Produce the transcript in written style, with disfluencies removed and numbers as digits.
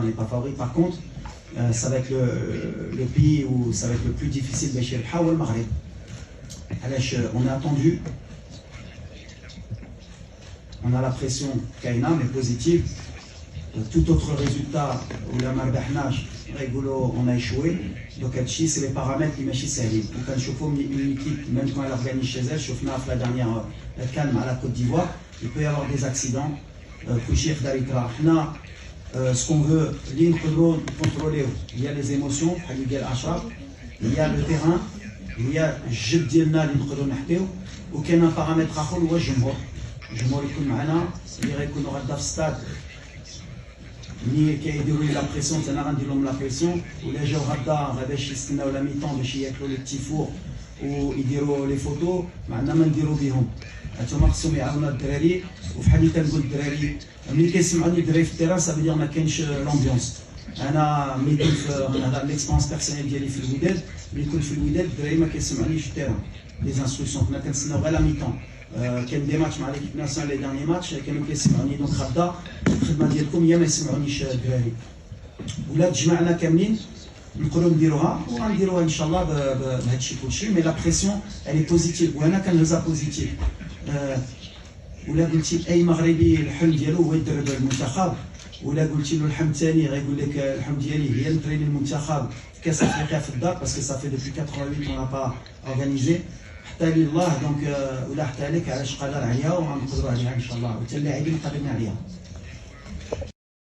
n'est pas favori. Par contre, ça va être le pays où ça va être le plus difficile de chez le Maghreb. On a attendu, on a la pression Kaina, mais positive. Tout autre résultat, on a échoué. Donc, c'est les paramètres qui m'échissent. Quand je vois une équipe, même quand elle organise chez elle, je vois la dernière calme à la Côte d'Ivoire, il peut y avoir des accidents. Ce qu'on veut, contrôler, il y a les émotions, il y a le terrain, il y a le jeu ديالنا اللي نقدروا نحكيو وكاين بارامتر اخر هو الجمهور. الجمهور يكون معنا اللي غيكونوا غدا في الستاد ملي كيديروا لي لا بريسيون حنا غندير لهم لا بريسيون ولا جاو غدا باش يستناو لا ميطون باش ياكلوا لي بتي فور ويديروا لي فوتو معنا ما نديروا بهم. هانتوما خصهم يعاونوا الدراري وفحال اللي كنقول الدراري ملي كيسمعوني الدراري في التيران سا فيدير ما كاينش لومبيونس. انا ملي كنت هذا ليكسبيرونس بيرسونيل ديالي في الوداد ملي كنت في الوداد الدراري ما كيسمعونيش في التيران لي انستركسيون كنا كنتسناو غير لا ميطون. كان دي ماتش مع ليكيب ناسيونال لي داني ماتش كانوا كيسمعوني دونك غدا الخدمه ديالكم هي ما يسمعونيش الدراري ولا تجمعنا كاملين نقدروا نديروها وغنديروها ان شاء الله بهذا الشيء كلشي. مي لا بريسيون الي بوزيتيف وانا كنهزها بوزيتيف. ولا قلتي اي مغربي الحلم ديالو هو يدرب المنتخب ولا قلتي له الحلم الثاني غيقول لك الحلم ديالي هي نتريني المنتخب في كاس افريقيا في الدار باسكو صافي دوبي 88 اون با اورغانيزي حتى لله دونك ولا حتى لك علاش قادر عليها وغنقدروا عليها ان شاء الله وحتى اللاعبين قادرين عليها.